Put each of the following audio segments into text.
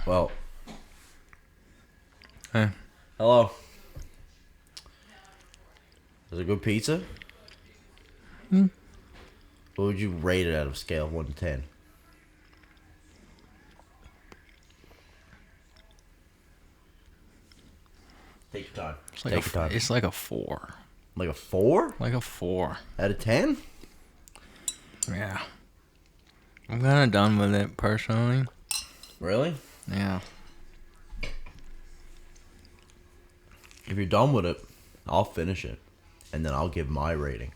Well, Hey. hello. Is it good pizza? What would you rate it out of a scale of 1 to 10? Take your time. It's like Take your time. It's like a 4. Like a 4? Like a 4. Out of 10? Yeah. I'm kind of done with it, personally. Really? Yeah. If you're done with it, I'll finish it. And then I'll give my rating.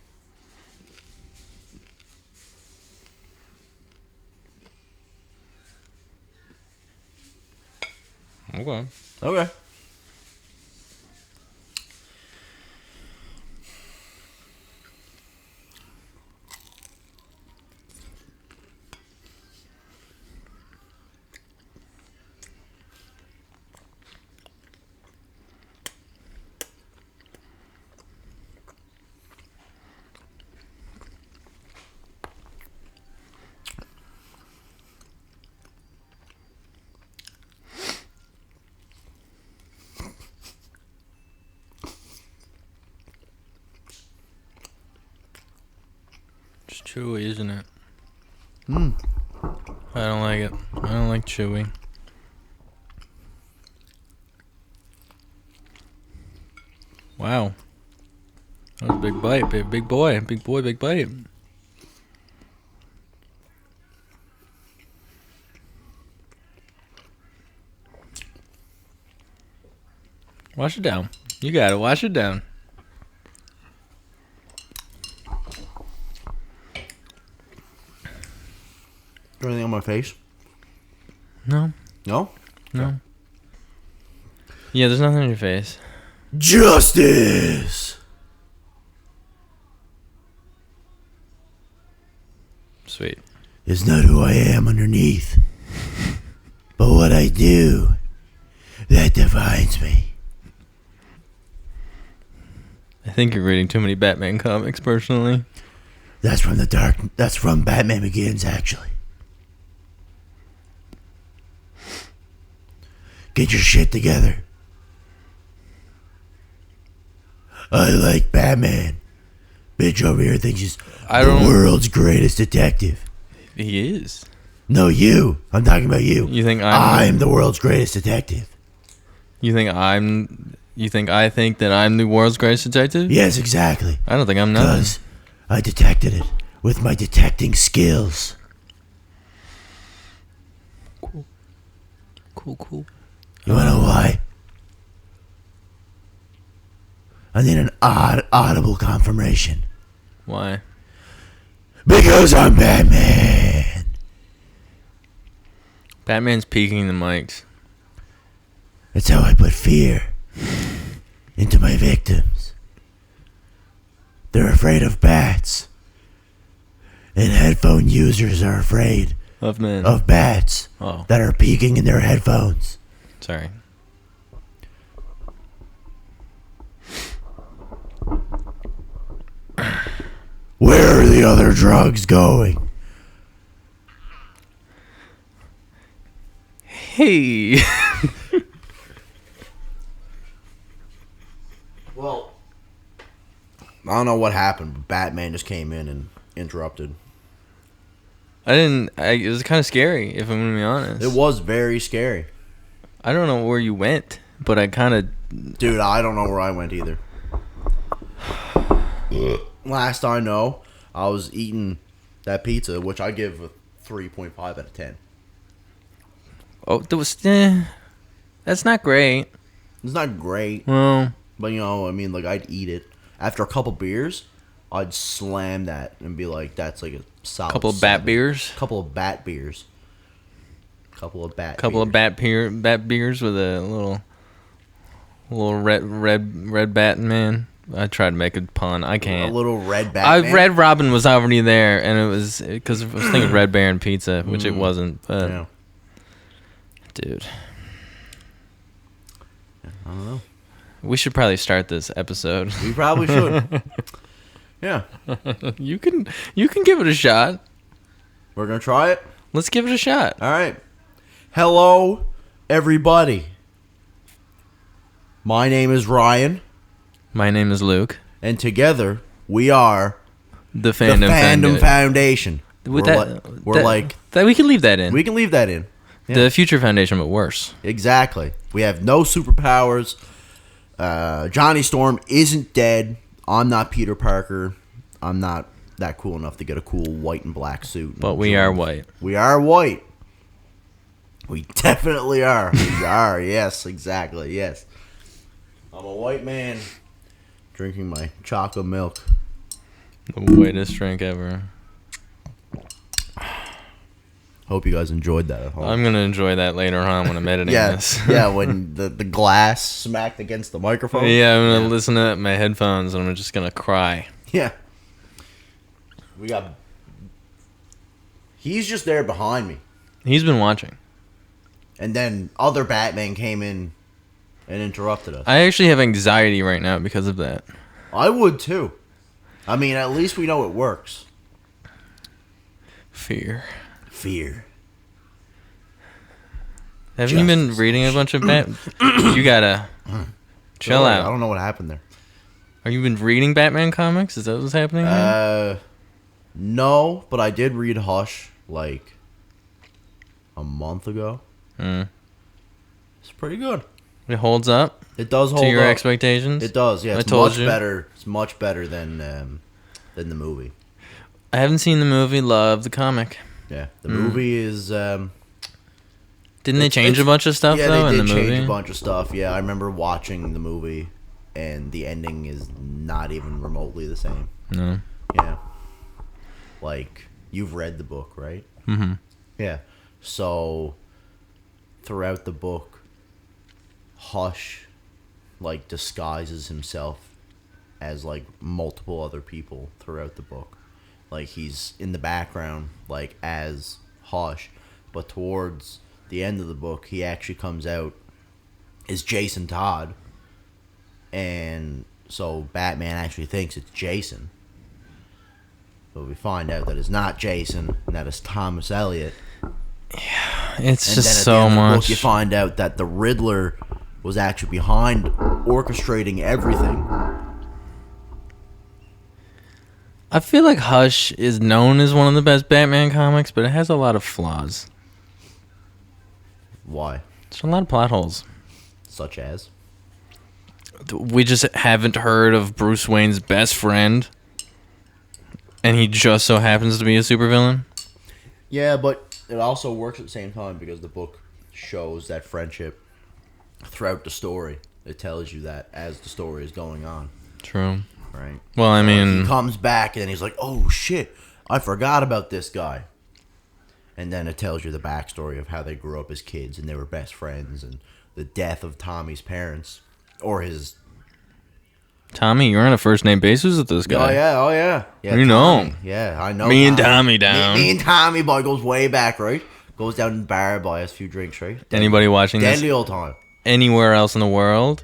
Okay. Okay. It's chewy, isn't it? Mm. I don't like it. I don't like chewy. Wow. That was a big bite. Big boy. Big boy, big bite. Wash it down. You got it. Wash it down. Is there anything on my face? No. No? No. Yeah, there's nothing on your face. Justice! Sweet. It's not who I am underneath, but what I do that defines me. I think you're reading too many Batman comics, personally. That's from Batman Begins, actually. Get your shit together. I like Batman. Bitch over here thinks he's the world's greatest detective. He is. No, you. I'm talking about you. You think I'm the world's greatest detective. You think I think that I'm the world's greatest detective? Yes, exactly. I don't think I'm not. Because I detected it with my detecting skills. Cool. You wanna know why? I need an audible confirmation. Why? Because I'm Batman. Batman's peeking the mics. That's how I put fear into my victims. They're afraid of bats. And headphone users are afraid Of men. of bats that are peeking in their headphones. Sorry. Where are the other drugs going? Hey. Well, I don't know what happened, but Batman just came in and interrupted. It was kind of scary, if I'm going to be honest. It was very scary. I don't know where you went, but I kind of... Dude, I don't know where I went either. Last I know, I was eating that pizza, which I give a 3.5 out of 10. Oh, that's not great. It's not great, Well, but like I'd eat it. After a couple beers, I'd slam that and be like, that's like a solid couple of 7. bat beers. Couple of bat beers. Couple of bat beers with a little red bat man. I tried to make a pun. I can't. A little red Batman. Red Robin was already there, and it was because I was thinking Red Baron Pizza, which it wasn't. But Yeah. dude, I don't know. we should probably start this episode. We probably should. Yeah. You can give it a shot. We're going to try it? Let's give it a shot. All right. Hello everybody. My name is Ryan, My name is Luke. and together we are The Fandom, the Fandom Foundation. With We're like that we can leave that in. we can leave that in. Yeah. The Future Foundation, but worse. Exactly. We have no superpowers. Johnny Storm isn't dead. I'm not Peter Parker. I'm not that cool enough to get a cool white and black suit. But we are white. We are white. We definitely are. We are. Yes, exactly. Yes. I'm a white man drinking my chocolate milk. The whitest drink ever. Hope you guys enjoyed that at home. I'm going to enjoy that later on when I'm editing this. Yeah, when the glass smacked against the microphone. Yeah, I'm going to listen to it in my headphones and I'm just going to cry. Yeah. We got... He's just there behind me. He's been watching. And then other Batman came in and interrupted us. I actually have anxiety right now because of that. I would too. I mean, at least we know it works. Fear. Haven't you been reading a bunch of You gotta chill out. I don't know what happened there. Are you been reading Batman comics? Is that what's happening? No, but I did read Hush like a month ago. It's pretty good. It holds up. It does hold to your up. expectations. It does. Yeah, I it's told much you. better. It's much better than the movie. I haven't seen the movie. Love the comic. Yeah, the movie is. Didn't they change a bunch of stuff though they in did the movie? change a bunch of stuff. Yeah, I remember watching the movie, and the ending is not even remotely the same. No. Yeah. Like, you've read the book, right? Mm-hmm. Yeah. So, throughout the book, Hush, like, disguises himself as, like, multiple other people throughout the book. Like, he's in the background, like, as Hush, but towards the end of the book, he actually comes out as Jason Todd, and so Batman actually thinks it's Jason. But we find out that it's not Jason, and that it's Thomas Elliot. Yeah, it's And just then at the so end of the much. book, you find out that the Riddler was actually behind orchestrating everything. I feel like Hush is known as one of the best Batman comics, but it has a lot of flaws. Why? There's a lot of plot holes. Such as? We just haven't heard of Bruce Wayne's best friend, and he just so happens to be a supervillain. Yeah, but it also works at the same time because the book shows that friendship throughout the story. It tells you that as the story is going on. True. Right? Well, I mean, he comes back and he's like, oh shit, I forgot about this guy. And then it tells you the backstory of how they grew up as kids and they were best friends and the death of Tommy's parents. Or his... Tommy, you're on a first name basis with this guy. Oh yeah. Yeah, You know. Tommy. Yeah, I know. Me and Tommy down. Me and Tommy, boy, goes way back, right? Goes down to the bar, buys a few drinks, right? Anybody watching this Deadly old time. anywhere else in the world?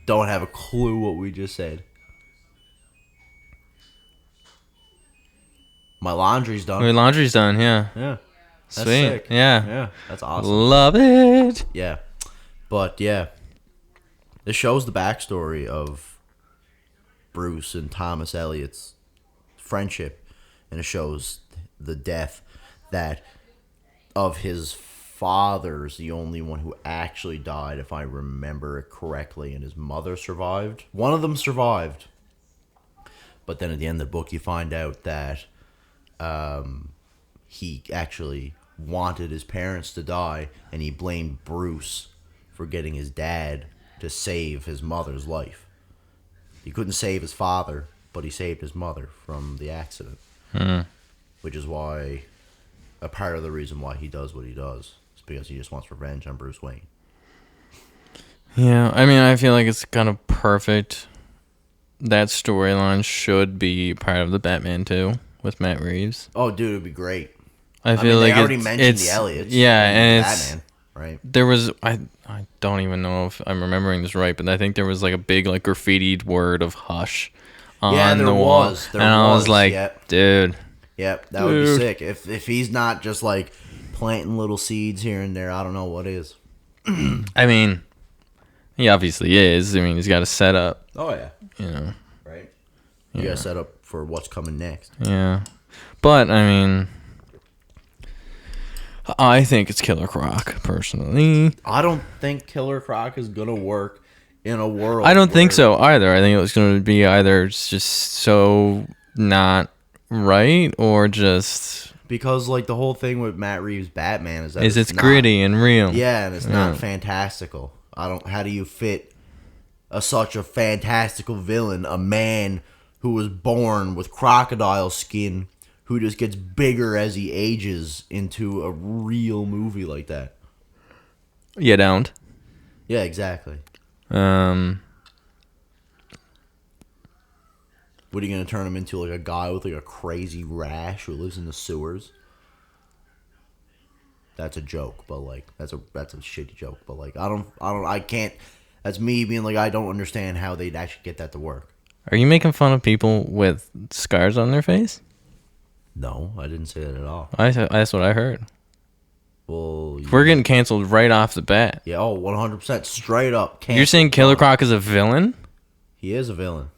Don't have a clue what we just said. My laundry's done. Your laundry's done, yeah. Yeah. That's Sweet. sick. Yeah. Yeah. That's awesome. Love it. Yeah. But yeah. This shows the backstory of Bruce and Thomas Elliot's friendship. And it shows the death that of his father's the only one who actually died, if I remember it correctly, and his mother survived. One of them survived. But then at the end of the book you find out that he actually wanted his parents to die, and he blamed Bruce for getting his dad to save his mother's life. He couldn't save his father, but he saved his mother from the accident. Which is why, a part of the reason why he does what he does is because he just wants revenge on Bruce Wayne. Yeah, I mean, I feel like it's kind of perfect. That storyline should be part of the Batman 2 with Matt Reeves. Oh, dude, it'd be great. I feel they like already it's, mentioned it's the Elliots. Yeah, and it's Batman, right? there was I don't even know if I'm remembering this right, but I think there was like a big like graffitied word of Hush on the wall, There and I was like, yep. dude, Yep, that would be sick. If he's not just like planting little seeds here and there, I don't know what is. I mean, he obviously is. I mean, he's got a setup. Oh yeah, You know. right. You Yeah. got set up for what's coming next. Yeah. But I mean, I think it's Killer Croc personally. I don't think Killer Croc is gonna work in a world. I don't think where- so either. I think it was going to be either just so not right or just because like the whole thing with Matt Reeves' Batman is that it's not- gritty and real. Yeah, and it's not fantastical. I don't. How do you fit such a fantastical villain, a man who was born with crocodile skin, who just gets bigger as he ages, into a real movie like that? You don't. Yeah, exactly. What are you gonna turn him into? Like a guy with like a crazy rash who lives in the sewers? That's a joke, but like that's a shitty joke. But like I can't. That's me being like I don't understand how they'd actually get that to work. Are you making fun of people with scars on their face? No, I didn't say that at all. That's what I heard. Well, We're getting canceled right off the bat. yeah, 100% straight up. You're saying Killer Croc is a villain He is a villain.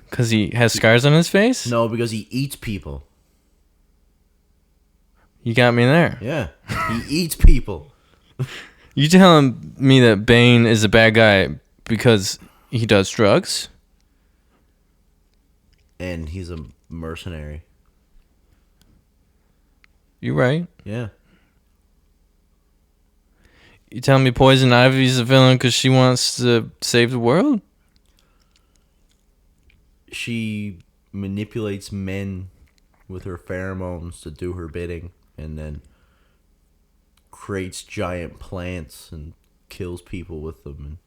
because he has scars on his face? No, because he eats people. You got me there. Yeah, he eats people. You telling me that Bane is a bad guy because he does drugs? And he's a mercenary. You right. Yeah. You telling me Poison Ivy's a villain because she wants to save the world? She manipulates men with her pheromones to do her bidding, and then creates giant plants and kills people with them and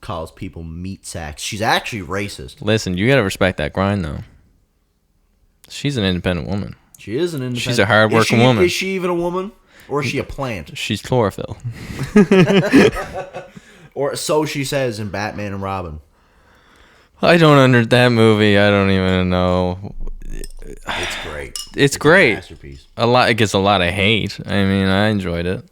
calls people meat sacks. She's actually racist. Listen, you gotta respect that grind though. She's an independent woman. She is an independent. She's a hard-working woman. Is she even a woman? Or is she a plant? She's chlorophyll. Or so she says in Batman and Robin. I don't under that movie. I don't even know. It's great. It's A great. masterpiece. It gets a lot of hate. I mean, I enjoyed it,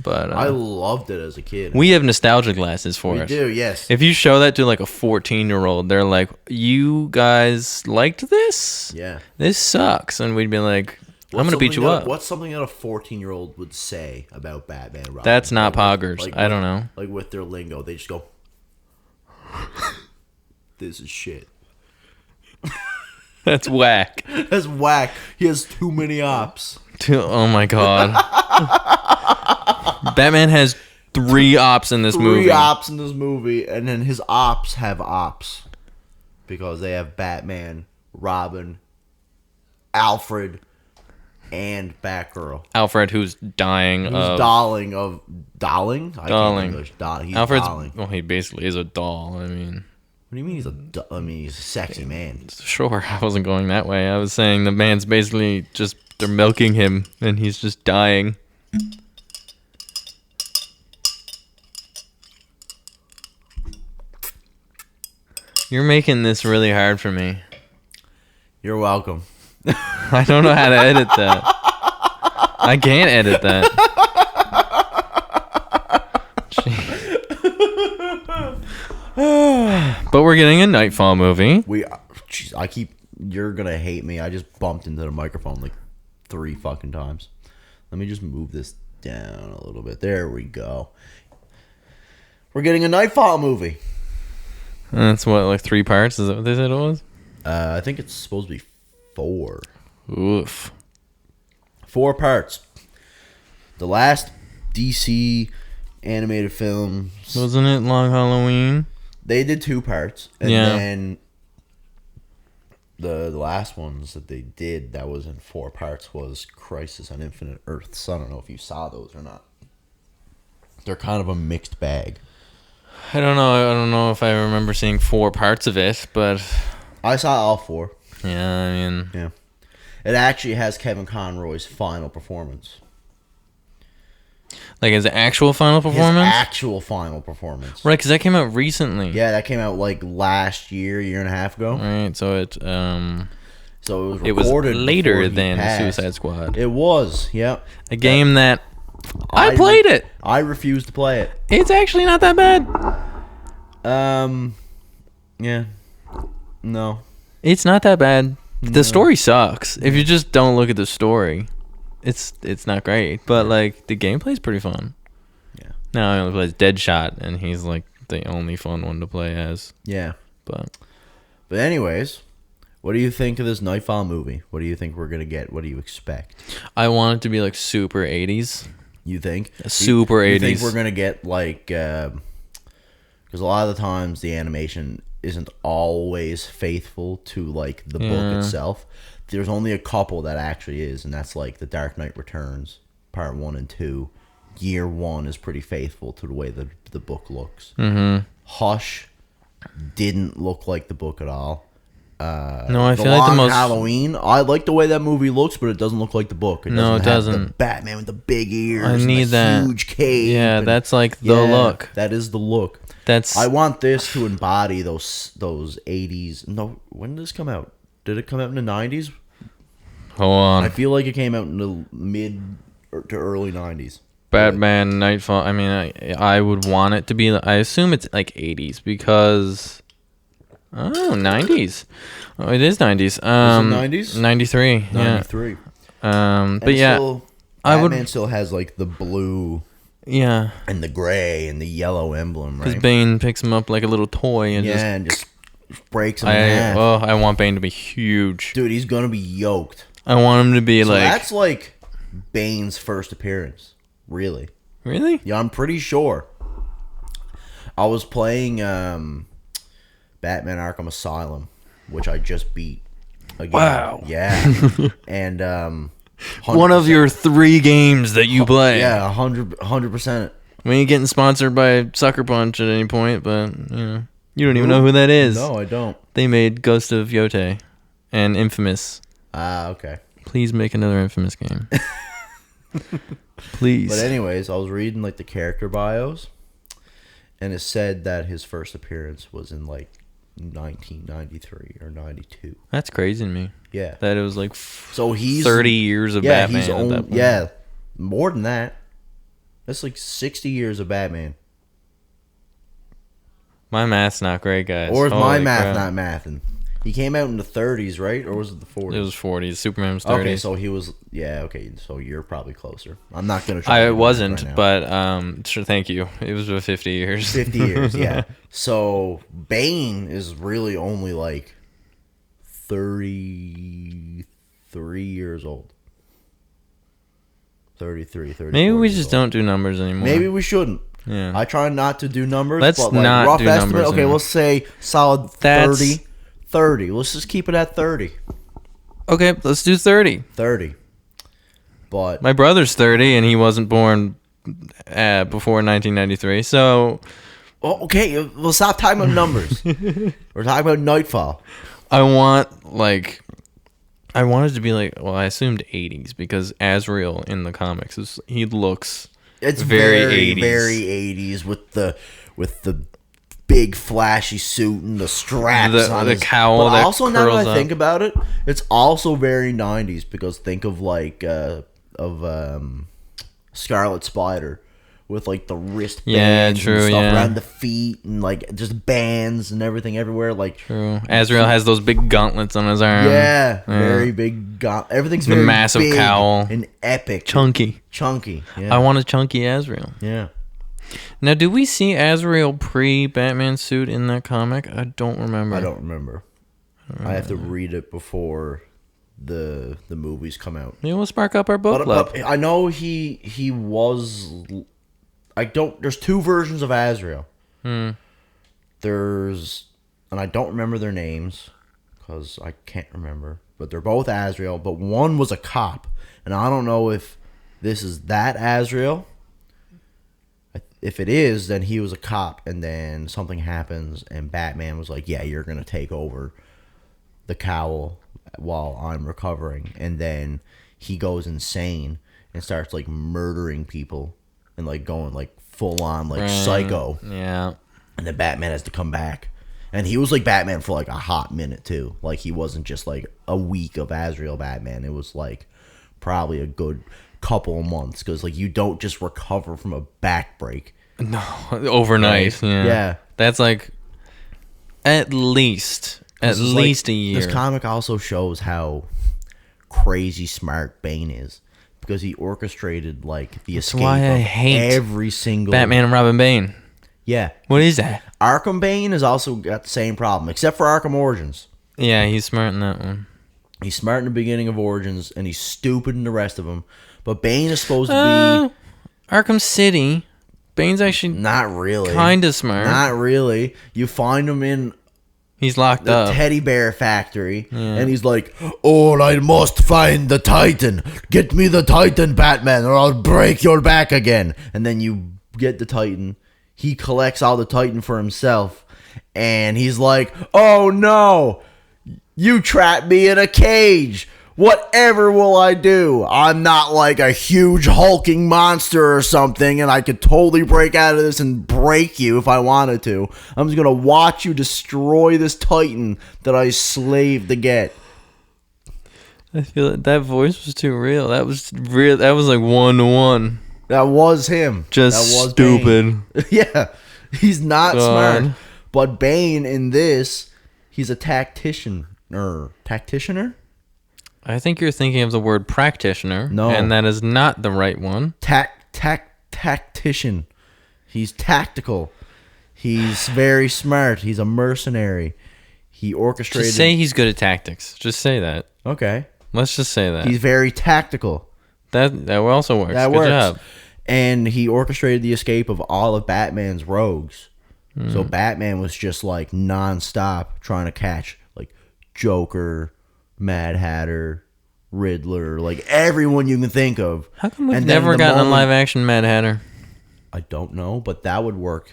but I loved it as a kid. we have nostalgia glasses for We us. do, yes. If you show that to like a 14-year-old, they're like, "You guys liked this? Yeah. This sucks," and we'd be like, "I'm gonna beat you up." What's something that a 14-year-old would say about Batman and Robin? That's not Like, poggers. I don't know. Like with their lingo, they just go, "This is shit." That's whack. That's whack. He has too many ops. Oh my god. Batman has 3 ops in this movie. 3 ops in this movie, and then his ops have ops because they have Batman, Robin, Alfred, and Batgirl. Alfred, who's dying Who's of dolling? I Dolling. can't English. He's Alfred's. dolling. Well, he basically is a doll. I mean, What do you mean he's a sexy man? sure, I wasn't going that way. I was saying the man's basically just they're milking him, and he's just dying. You're making this really hard for me. You're welcome. I don't know how to edit that. I can't edit that. But we're getting a Nightfall movie. Jeez, you're gonna hate me. I just bumped into the microphone like 3 fucking times. Let me just move this down a little bit. There we go. We're getting a Nightfall movie. That's what, like 3 parts? Is that what they said it was? I think it's supposed to be 4. Oof. 4 parts. The last DC animated film, Wasn't it Long Halloween? they did 2 parts, and Yeah. then the last ones that they did that was in 4 parts was Crisis on Infinite Earths. I don't know if you saw those or not. They're kind of a mixed bag. I don't know. I don't know if I remember seeing 4 parts of it, but I saw all 4. yeah, I mean, Yeah. It actually has Kevin Conroy's final performance. like his actual final performance? His actual final performance. Right, because that came out recently. Yeah, that came out like last year and a half ago. Right, so it So it was it was recorded later before he than passed. Suicide Squad. It was, yep. A game that I played it. I refuse to play it. It's actually not that bad. Yeah. No. It's not that bad. The story sucks. If you just don't look at the story, it's not great. But like the gameplay's pretty fun. Yeah. Now I only plays Deadshot, and he's like the only fun one to play as. Yeah. But anyways, what do you think of this Nightfall movie? What do you think we're gonna get? What do you expect? I want it to be like super 80s. You think? Super you 80s. think we're gonna get like? Because a lot of the times the animation isn't always faithful to like the book itself. There's only a couple that actually is, and that's like The Dark Knight Returns, Part 1 and 2. Year 1 is pretty faithful to the way the book looks. Mm-hmm. Hush didn't look like the book at all. No, I the feel like the Long most Halloween. I like the way that movie looks, but it doesn't look like the book. No, it have doesn't. The Batman with the big ears. I and need the that huge cape. Yeah, and- that's like the look. That is the look. That's I want this to embody those 80s. No, when did this come out? Did it come out in the 90s? hold on. I feel like it came out in the mid to early 90s. Batman Nightfall. I mean, I would want it to be. I assume it's like 80s because 90s. Oh, it is 90s. Is it 90s? 93. 93. Yeah. But yeah, Batman I would. still has like the blue Yeah, and the gray and the yellow emblem, because right? Bane picks him up like a little toy and Yeah, just. and just breaks him in half. I want Bane to be huge. Dude, he's gonna be yoked. I want him to be So like. that's like Bane's first appearance. Really? Really? Yeah, I'm pretty sure. I was playing Batman Arkham Asylum, which I just beat again. Wow. Yeah. And One of 100%. your 3 games that you play. Yeah, 100%. We ain't getting sponsored by Sucker Punch at any point, but you don't even know who that is. No, I don't. They made Ghost of Yote and Infamous. Ah, okay. Please make another Infamous game. Please. But anyways, I was reading like the character bios, and it said that his first appearance was in like 1993 or 92. That's crazy to me. Yeah. That it was like So he's 30 years of Batman. He's at that point. yeah, more than that. That's like 60 years of Batman. My math's not great, guys. Or is my Holy math crap. not mathing? He came out in the 30s, right? Or was it the 40s? It was 40s. Superman was 30s. Okay, so he was okay, so you're probably closer. I'm not going to try. I to do that wasn't, right now. but sure, thank you. It was 50 years. 50 years, yeah. So Bane is really only like 33 years old. 33, 34 Maybe we years just old. don't do numbers anymore. Maybe we shouldn't. Yeah. I try not to do numbers. Let's but like not rough do estimate. numbers Okay, anymore. let's say solid That's- 30. 30. Let's just keep it at 30. Okay, let's do 30. 30. But My brother's 30 and he wasn't born before 1993. So okay, we'll stop talking about numbers. We're talking about Nightfall. I want I wanted to be like, well, I assumed 80s because Azrael in the comics he looks It's very very 80s. very 80s with the big flashy suit and the straps on the his, cowl But that also now curls that I up. think about it, it's also very 90s because think of like Scarlet Spider with like the wristbands Yeah, true, and stuff yeah. around the feet and like just bands and everything everywhere. Like true. Azrael has those big gauntlets on his arm. very big. Everything's The very massive big cowl. and epic, Chunky. Yeah, I want a chunky Azrael. yeah. Now, do we see Azrael pre-Batman suit in that comic? I don't remember. I don't remember. I have to read it before the movies come out. Maybe we'll spark up our book club. But I know he was. I don't. There's 2 versions of Azrael. There's, and I don't remember their names because I can't remember. But they're both Azrael. But one was a cop, and I don't know if this is that Azrael. If it is, then he was a cop, and then something happens, and Batman was like, "Yeah, you're gonna take over the cowl while I'm recovering," and then he goes insane and starts like murdering people and like going like full on like psycho, Yeah. and then Batman has to come back, and he was like Batman for like a hot minute too. Like he wasn't just like a week of Azrael Batman. It was like probably a good couple of months because like you don't just recover from a back break. No, overnight. Right? Yeah. That's like at least a year. This comic also shows how crazy smart Bane is because he orchestrated like the escape why I of hate every single Batman and Robin Bane. Yeah. What is that? Arkham Bane has also got the same problem, except for Arkham Origins. Yeah, he's smart in that one. He's smart in the beginning of Origins, and he's stupid in the rest of them. But Bane is supposed to be... Arkham City. Bane's actually not really. Kind of smart. Not really. You find him in... He's locked the up. teddy bear factory, and he's like, "Oh, I must find the Titan. Get me the Titan, Batman, or I'll break your back again." And then you get the Titan. He collects all the Titan for himself, and he's like, "Oh no, you trapped me in a cage. Whatever will I do? I'm not like a huge hulking monster or something, and I could totally break out of this and break you if I wanted to. I'm just gonna watch you destroy this Titan that I slaved to get." I feel like that voice was too real. That was real. That was like 1-to-1. That was him. Just that was stupid. Yeah, he's not smart. But Bane in this, he's a tacticianer. I think you're thinking of the word practitioner. No. And that is not the right one. Tactician. He's tactical. He's very smart. He's a mercenary. He orchestrated... Just say he's good at tactics. Just say that. Okay. Let's just say that. He's very tactical. That also works. That good works. job. And he orchestrated the escape of all of Batman's rogues. So Batman was just like nonstop trying to catch like Joker, Mad Hatter, Riddler, like everyone you can think of. How come we've never gotten a live action Mad Hatter? I don't know, but that would work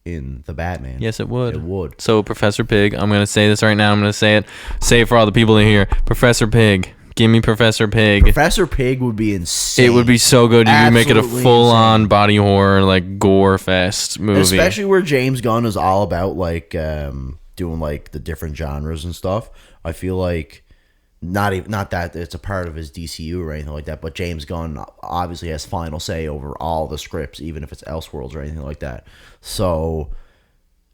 in the Batman. Yes, it would. It would. So Professor Pig, I'm going to say this right now. I'm going to say it for all the people in here. Professor Pig. Give me Professor Pig. Professor Pig would be insane. It would be so good. You could make it a Absolutely full-on body horror, like gore fest movie. Especially where James Gunn is all about like doing like the different genres and stuff. I feel like not that it's a part of his DCU or anything like that, but James Gunn obviously has final say over all the scripts, even if it's Elseworlds or anything like that. So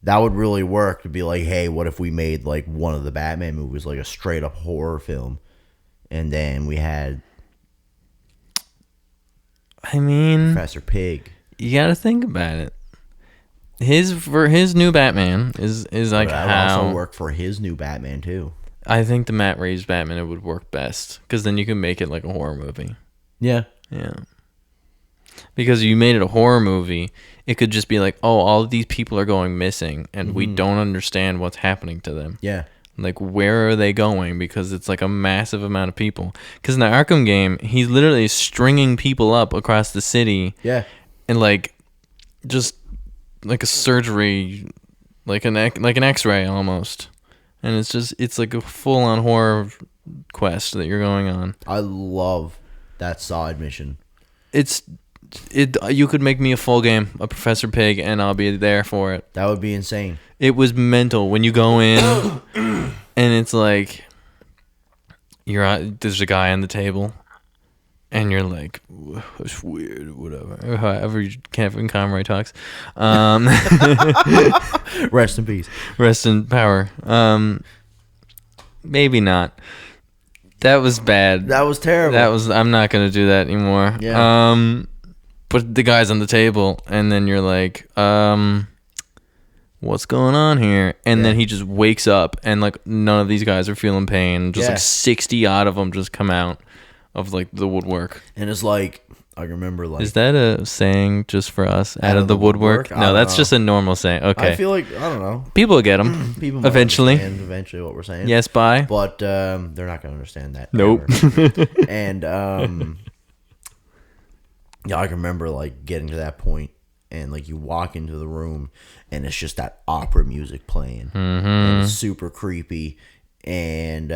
that would really work to be like, hey, what if we made like one of the Batman movies like a straight up horror film? And then we had Professor Pig. You got to think about it. His new Batman is like that would also work for his new Batman too. I think the Matt Reeves Batman it would work best because then you can make it like a horror movie. Yeah. Because you made it a horror movie, it could just be like, oh, all of these people are going missing, and we don't understand what's happening to them. Yeah. Like, where are they going? Because it's like a massive amount of people. Because in the Arkham game, he's literally stringing people up across the city. Yeah. And like, just like a surgery, like an X-ray almost. And it's like a full-on horror quest that you're going on. I love that side mission. You could make me a full game of Professor Pig, and I'll be there for it. That would be insane. It was mental when you go in, and it's like there's a guy on the table, and you're like, it's weird, whatever. However Kevin Conroy talks. Rest in peace. Rest in power. Maybe not. That was bad. That was terrible. I'm not gonna do that anymore. Yeah. But the guy's on the table, and then you're like, what's going on here? And then he just wakes up, and like none of these guys are feeling pain. Just like 60 odd of them just come out of like the woodwork. And it's like, I remember like... Is that a saying just for us? Out of the woodwork? No, that's just a normal saying. Okay. I feel like, I don't know. People will get them. People might eventually. understand eventually what we're saying. Yes, bye. But they're not going to understand that. Nope. And yeah, I can remember like getting to that point, and like you walk into the room, and it's just that opera music playing, and it's super creepy, and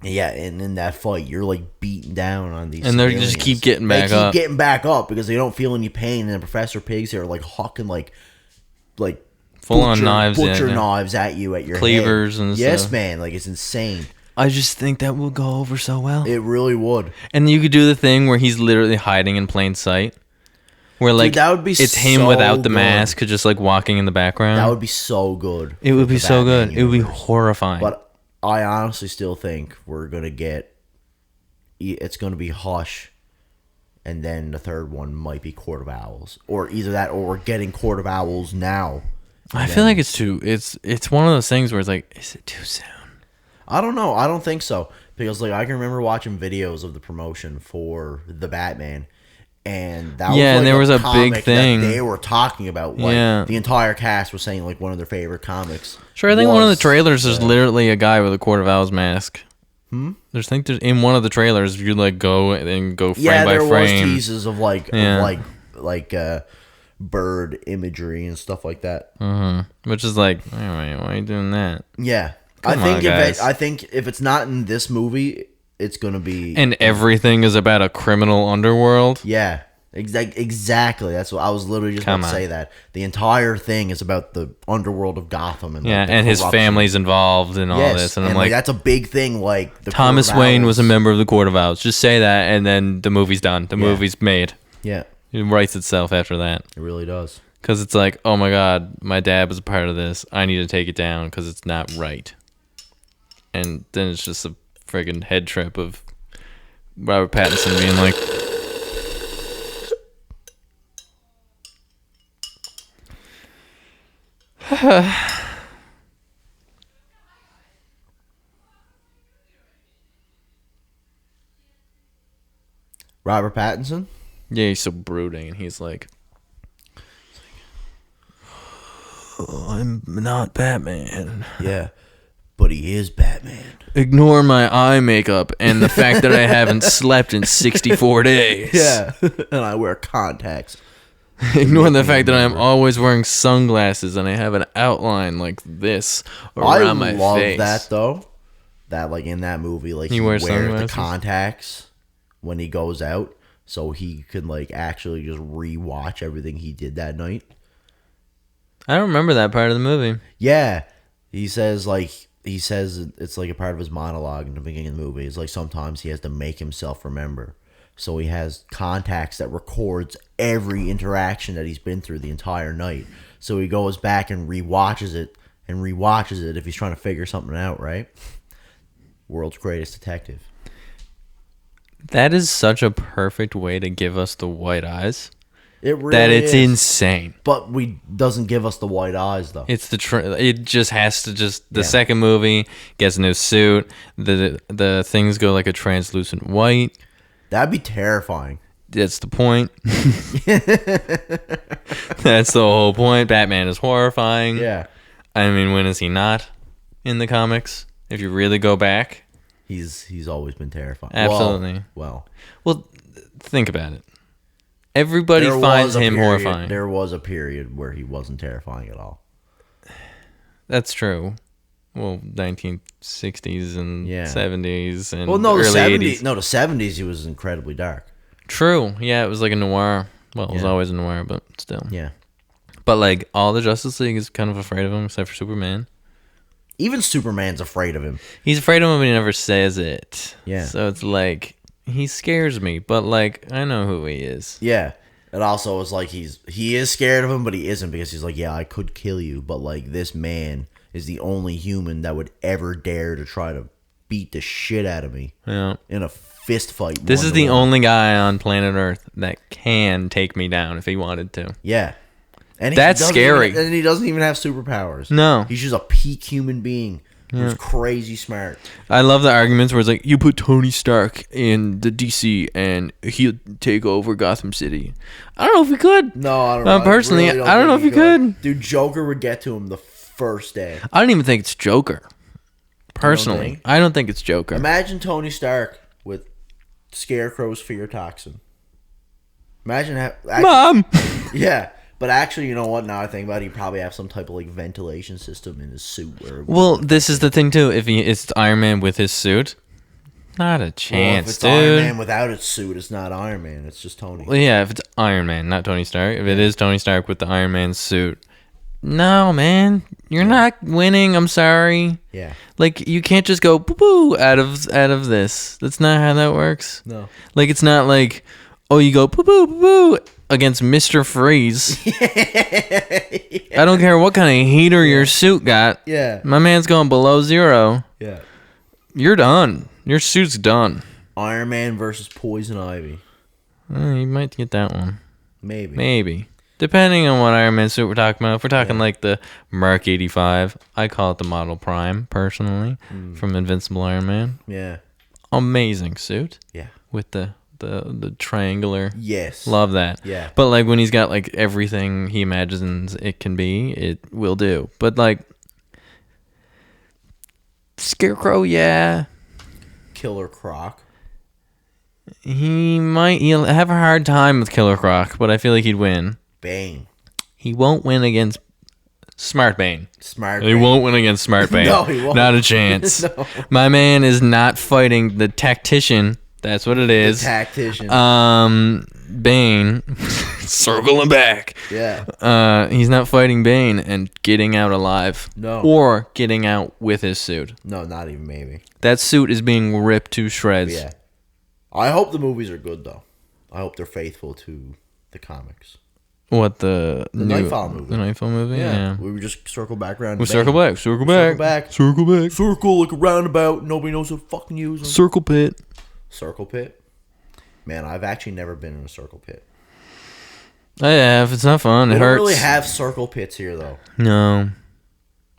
yeah, and in that fight, you're like beaten down on these, and they just keep getting back up. Getting back up because they don't feel any pain, and then Professor Pig's here like hucking like full on knives, butcher knives at you at your cleavers head. and yes, stuff. man, like it's insane. I just think that will go over so well. It really would. And you could do the thing where he's literally hiding in plain sight. Where like Dude, that would be it's him so without the good. mask, just like walking in the background. That would be so good. It would for be the so Batman good. It would be universe. horrifying. But I honestly still think we're gonna get. It's gonna be Hush, and then the third one might be Court of Owls, or either that, or we're getting Court of Owls now. I feel like it's too. It's one of those things where it's like, is it too soon? I don't know. I don't think so, because like I can remember watching videos of the promotion for the Batman, and that Yeah, was and there was a big comic that thing. they were talking about. Like, Yeah. the entire cast was saying like one of their favorite comics. Sure, I think one of the was, trailers is literally a guy with a Court of Owls mask. There's in one of the trailers you like go and go frame Yeah, by there was frame. teases of like Yeah. bird imagery and stuff like that. Which is like, why are you doing that? Yeah, Come I think on, guys. I think if it's not in this movie, it's gonna be And everything is about a criminal underworld. yeah. Exactly. That's what I was literally just Come about to on. say. That the entire thing is about the underworld of Gotham and Yeah, like, the and his corruption. family's involved in all Yes, this, and I'm like, that's a big thing. Like the Thomas Court of Wayne was a Owls. member of the Court of Owls. Just say that, and then the movie's done. The movie's made. Yeah, It writes itself after that. it really does. Because it's like, oh my god, my dad was a part of this. I need to take it down because it's not right. And then it's just a friggin' head trip of Robert Pattinson being like, Robert Pattinson. yeah, he's so brooding, and he's like, oh, I'm not Batman. Yeah, but he is Batman. Ignore my eye makeup and the fact that I haven't slept in 64 days. Yeah, and I wear contacts. Ignore the fact that I'm always wearing sunglasses and I have an outline like this around my love face. that though. That like in that movie, like he wears wears the sunglasses? contacts when he goes out, so he could like actually just rewatch everything he did that night. I don't remember that part of the movie. Yeah, he says it's like a part of his monologue in the beginning of the movie. It's like sometimes he has to make himself remember. So he has contacts that records every interaction that he's been through the entire night. So he goes back and rewatches it if he's trying to figure something out, right? World's greatest detective. That is such a perfect way to give us the white eyes. It really That it's is. insane. But we doesn't give us the white eyes though. It's it just has to the second movie gets a new suit. The things go like a translucent white. That'd be terrifying. That's the point. That's the whole point. Batman is horrifying. Yeah. I mean, when is he not in the comics? If you really go back, He's always been terrifying. Absolutely. Well, think about it. Everybody there finds was a him period- horrifying. There was a period where he wasn't terrifying at all. That's true. Well, 1960s and Yeah. 70s and Well, no, the early 70s. 80s. No, the 70s. He was incredibly dark. True. Yeah, it was like a noir. Well, it was Yeah. always a noir, but still. Yeah. But like all the Justice League is kind of afraid of him, except for Superman. Even Superman's afraid of him. He's afraid of him, but he never says it. Yeah. So it's like he scares me, but like I know who he is. Yeah. It also is like he is scared of him, but he isn't, because he's like, yeah, I could kill you, but like this man is the only human that would ever dare to try to beat the shit out of me Yeah. in a fist fight. This is the one-to-one. only guy on planet Earth that can take me down if he wanted to. Yeah. And That's doesn't scary. and he doesn't even have superpowers. No. He's just a peak human being who's crazy smart. I love the arguments where it's like, you put Tony Stark in the DC and he'll take over Gotham City. I don't know if he could. No, I don't know. Personally, I don't know if he could. Dude, Joker would get to him the first day. I don't even think it's Joker. Personally, think? I don't think it's Joker. Imagine Tony Stark with Scarecrow's fear toxin. Imagine Mom! yeah. But actually, you know what? Now I think about it, he'd probably have some type of like ventilation system in his suit. Well, this is the thing too. If it's Iron Man with his suit, not a Well, chance, if it's dude. Iron Man without its suit, it's not Iron Man. It's just Tony. Well, yeah, if it's Iron Man, not Tony Stark. If it is Tony Stark with the Iron Man suit, No, man. You're not winning. I'm sorry. Yeah. Like, you can't just go boo boo out of this. That's not how that works. No. Like, it's not like, oh, you go boo boo boo boo against Mr. Freeze. I don't care what kind of heater your suit got. Yeah. My man's going below zero. Yeah. You're done. Your suit's done. Iron Man versus Poison Ivy. You might get that one. Maybe. Depending on what Iron Man suit we're talking about. If we're talking like the Mark 85, I call it the Model Prime, personally, from Invincible Iron Man. Yeah. Amazing suit. Yeah. With the triangular. Yes. Love that. Yeah. But like when he's got like everything he imagines it can be, it will do. But like Scarecrow, yeah. Killer Croc. He'll have a hard time with Killer Croc, but I feel like he'd win. Bane. He won't win against Smart Bane. He won't win against Smart Bane. No, he won't. Not a chance. No. My man is not fighting the tactician. That's what it is. The tactician. Bane. Circling back. Yeah. He's not fighting Bane and getting out alive. No. Or getting out with his suit. No, not even maybe. That suit is being ripped to shreds. Yeah. I hope the movies are good, though. I hope they're faithful to the comics. What, the Nightfall movie. The Nightfall movie? Yeah. We would just circle back around. We circle back. Circle back. Circle like a roundabout. Nobody knows what to fucking use them. Circle pit. Circle pit? Man, I've actually never been in a circle pit. I have. It's not fun. We It don't hurts. really have circle pits here, though. No.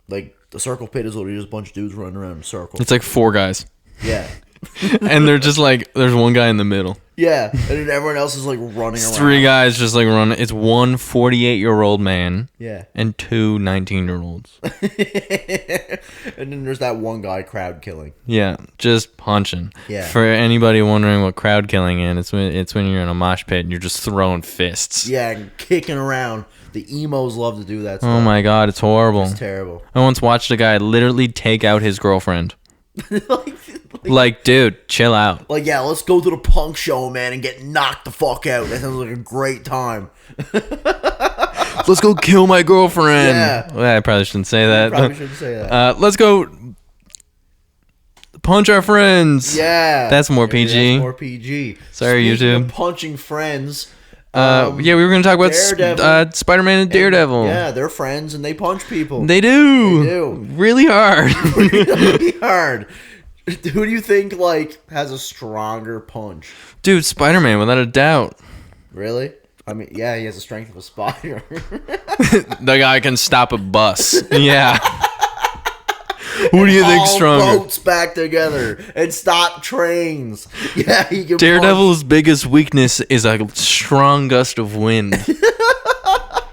Like, the circle pit is literally just a bunch of dudes running around in a circle. It's like 4 guys. Yeah. And they're just like, there's one guy in the middle. Yeah. And then everyone else is, like, running It's around. 3 guys just like running. It's one 48-year-old man. Yeah. And 2 19-year-olds. And then there's that one guy crowd killing. Yeah, just punching. Yeah. For anybody wondering what crowd killing is, it's when you're in a mosh pit and you're just throwing fists. Yeah, and kicking around. The emos love to do that stuff. Oh my god, it's horrible. It's terrible. I once watched a guy literally take out his girlfriend. Like, dude, chill out. Like, yeah, let's go to the punk show, man, and get knocked the fuck out. That sounds like a great time. Let's go kill my girlfriend. Yeah. Well, I probably shouldn't say that. Probably shouldn't say that. Let's go punch our friends. Yeah. That's more PG. That's more PG. Sorry, Speaking YouTube. of punching friends. Yeah, we were going to talk about Daredevil. Spider-Man and Daredevil. Yeah, they're friends and they punch people. They do. They do. Really hard. Really hard. Who do you think, like, has a stronger punch? Dude, Spider-Man, without a doubt. Really? I mean, yeah, he has the strength of a spider. The guy can stop a bus. Yeah. Who do you think stronger? Boats back together and stop trains. Yeah, he can. Daredevil's biggest weakness is a strong gust of wind.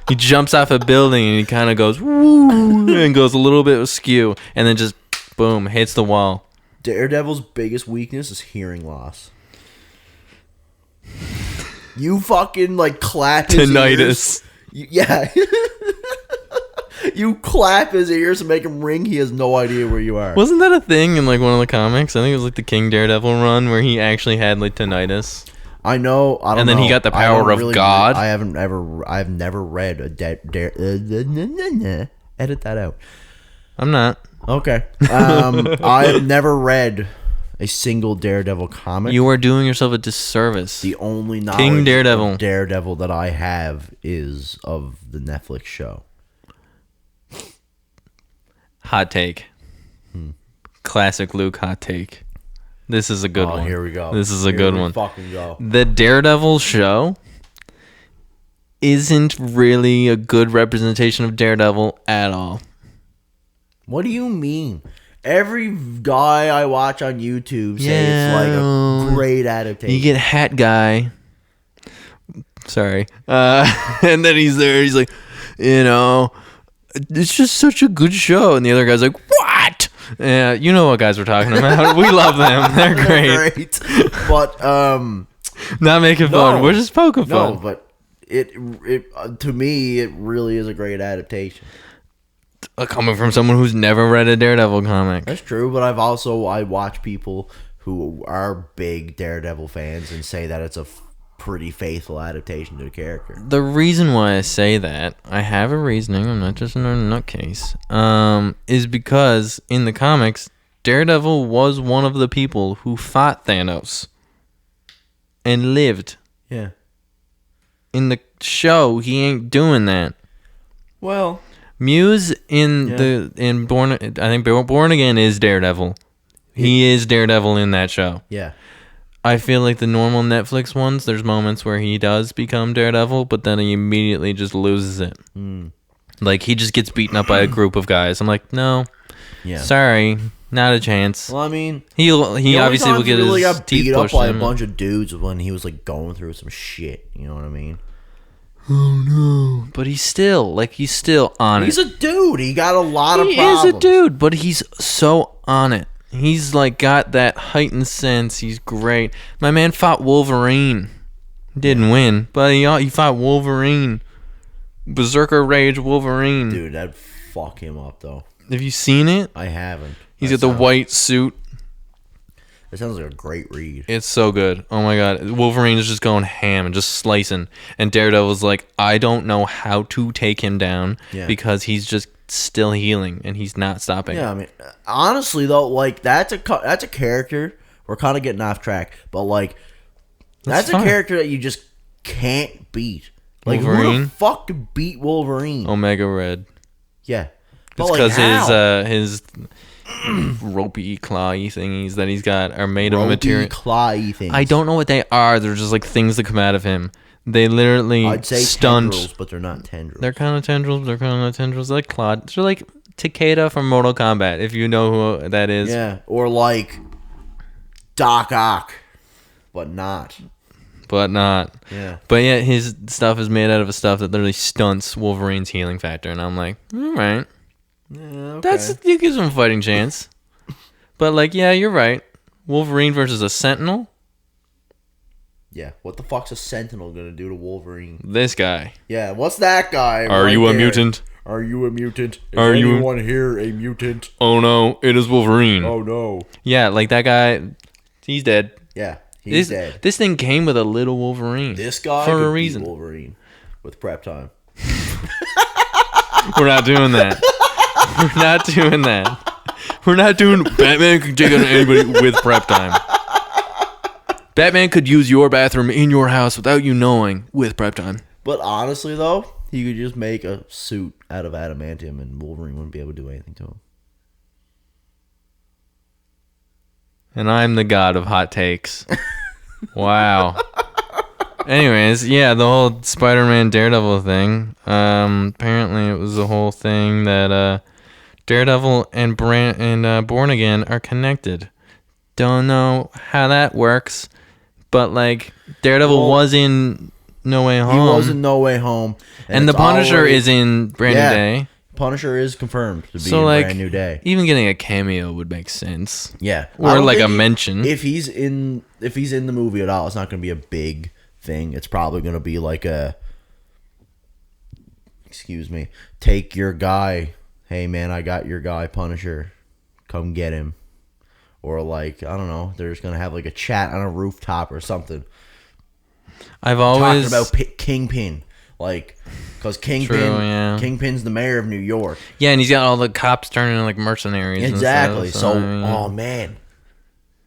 He jumps off a building and he kind of goes woo and goes a little bit askew and then just boom hits the wall. Daredevil's biggest weakness is hearing loss. You fucking like clap his Tinnitus. ears. Yeah. You clap his ears and make him ring. He has no idea where you are. Wasn't that a thing in like one of the comics? I think it was like the King Daredevil run where he actually had like tinnitus. I know. I don't know. And then he got the power of God. I've never read a edit that out. I'm not. Okay. I've never read a single Daredevil comic. You are doing yourself a disservice. The only knowledge King Daredevil. of Daredevil that I have is of the Netflix show. Hot take. Classic Luke hot take. This is a good one. Here we go. This is a good one. Fucking go. The Daredevil show isn't really a good representation of Daredevil at all. What do you mean? Every guy I watch on YouTube say it's like a great adaptation. You get Hat Guy. Sorry. And then he's there. He's like, it's just such a good show. And the other guy's like, what? Yeah, you know what guys we're talking about. We love them. They're great. But, not making fun. No. We're just poking fun. No, but it to me, it really is a great adaptation. Coming from someone who's never read a Daredevil comic. That's true, but I watch people who are big Daredevil fans and say that it's a pretty faithful adaptation to the character. The reason why I say that, I have a reasoning, I'm not just a nutcase, is because in the comics, Daredevil was one of the people who fought Thanos and lived. Yeah. In the show, he ain't doing that. Well, Muse in Born Again is Daredevil. He is Daredevil in that show. yeah. I feel like the normal Netflix ones, there's moments where he does become Daredevil, but then he immediately just loses it. Like, he just gets beaten up by a group of guys. I'm like, no, sorry, not a chance. Well, I mean, he obviously will get really his got teeth beat up pushed by in. a bunch of dudes when he was like going through some shit. You know what I mean? Oh no! But he's still on it. He's a dude. He got a lot of He problems. is a dude, but he's so on it. He's like got that heightened sense. He's great. My man fought Wolverine. Didn't win, but he fought Wolverine. Berserker Rage Wolverine. Dude, that'd fuck him up though. Have you seen it? I haven't. He's got the white suit. That sounds like a great read. It's so good. Oh my god. Wolverine is just going ham and just slicing. And Daredevil's like, I don't know how to take him down because he's just still healing and he's not stopping. Yeah, I mean, honestly though, like that's a character. We're kind of getting off track, but like that's a character that you just can't beat. Like Wolverine? who the fuck could beat Wolverine? Omega Red. Yeah, It's because his ropey clawy thingies that he's got are made of material. Clawy things. I don't know what they are. They're just like things that come out of him. They literally I'd say stunt. tendrils, but they're not tendrils. They're kind of tendrils. They're kind of tendrils. They're like Claude. They're like Takeda from Mortal Kombat, if you know who that is. Yeah, or like Doc Ock, but not. But not. Yeah. But yeah, his stuff is made out of a stuff that literally stunts Wolverine's healing factor, and I'm like, all right. Yeah, okay. You gives him a fighting chance. But like, yeah, you're right. Wolverine versus a Sentinel? Yeah, what the fuck's a Sentinel gonna do to Wolverine? This guy. Yeah, what's that guy? Are you a mutant? Are you a mutant? Is Are you anyone here a mutant? Oh no, it is Wolverine. Oh no. Yeah, like that guy, he's dead. Yeah, he's dead. This thing came with a little Wolverine. This guy for could a reason. beat Wolverine with prep time. We're not doing that. We're not doing that. We're not doing. Batman can take on anybody with prep time. Batman could use your bathroom in your house without you knowing with prep time. But honestly, though, he could just make a suit out of adamantium, and Wolverine wouldn't be able to do anything to him. And I'm the god of hot takes. Wow. Anyways, yeah, the whole Spider-Man Daredevil thing. Apparently, it was the whole thing that Daredevil and Born Again are connected. Don't know how that works, but like Daredevil was in No Way Home. He was in No Way Home, and the Punisher is in Brand New Day. Punisher is confirmed to be So in like, Brand New Day. Even getting a cameo would make sense. Yeah, or like a mention. If he's in the movie at all, it's not going to be a big thing. It's probably going to be like a, excuse me, take your guy. Hey man, I got your guy, Punisher. Come get him. Or like, I don't know, they're just going to have like a chat on a rooftop or something. I've always talking about Kingpin. Like, because Kingpin's the mayor of New York. Yeah, and he's got all the cops turning into like mercenaries. Exactly. And stuff, So, I mean, oh man.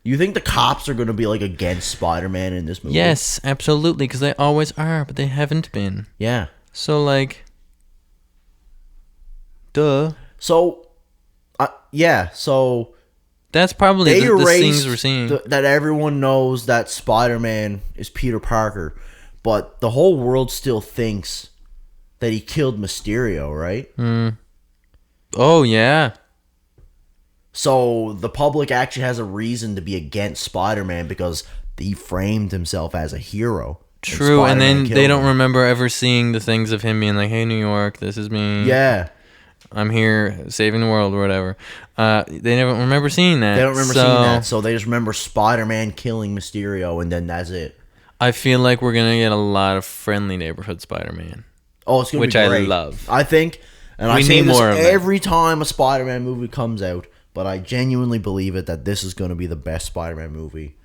You think the cops are going to be like against Spider-Man in this movie? yes, absolutely, because they always are, but they haven't been. Yeah. So like, duh. So, yeah. So That's probably they the erased things we're seeing. that everyone knows that Spider-Man is Peter Parker, but the whole world still thinks that he killed Mysterio, right? Oh yeah. So the public actually has a reason to be against Spider-Man because he framed himself as a hero. True, and then Spider-Man they killed don't him. remember ever seeing the things of him being like, "Hey, New York, this is me. Yeah. I'm here saving the world," or whatever. They never remember seeing that. They don't remember seeing that, so they just remember Spider-Man killing Mysterio, and then that's it. I feel like we're gonna get a lot of friendly neighborhood Spider-Man. Oh, it's gonna Which be I great. love. I think, and We I say need this more of that. every time a Spider-Man movie comes out, but I genuinely believe it that this is gonna be the best Spider-Man movie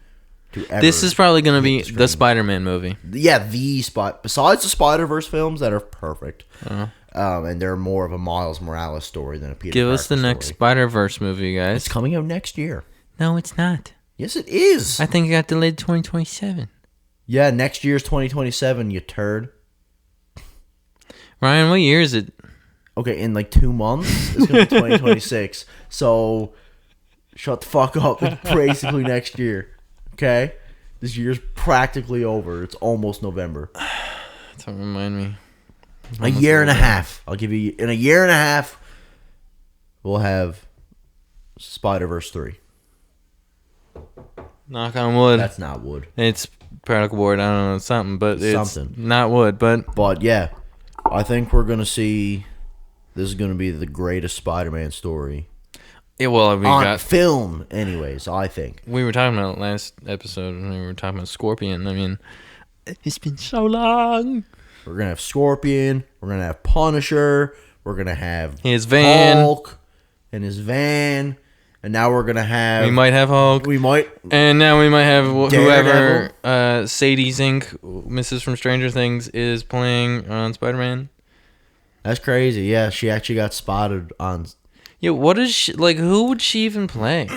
to ever. This is probably going to be screen. the Spider-Man movie. Yeah, the spot. Besides the Spider-Verse films that are perfect, and they're more of a Miles Morales story than a Peter. Give us the Parker next story. Spider-Verse movie, guys. It's coming out next year. No, it's not. Yes, it is. I think it got delayed to 2027. Yeah, next year's 2027. You turd. Ryan, what year is it? Okay, in like 2 months, it's gonna be 2026. So, shut the fuck up. It's basically next year. Okay, this year's practically over. It's almost November. Don't remind me. A year and a half. I'll give you in a year and a half. We'll have Spider-Verse 3. Knock on wood. That's not wood. It's particle board. I don't know something, but it's Something. not wood. But yeah, I think we're gonna see. This is gonna be the greatest Spider-Man story we on got. film. Anyways, I think. We were talking about last episode when we were talking about Scorpion. I mean, it's been so long. We're gonna have Scorpion. We're gonna have Punisher. We're gonna have His van. Hulk and his van. And now we're gonna have. We might have Hulk. We might. And now we might have whoever Daredevil. Sadie Zink, Mrs. from Stranger Things, is playing on Spider-Man. That's crazy. Yeah, she actually got spotted on. Yeah, what is she like? Who would she even play?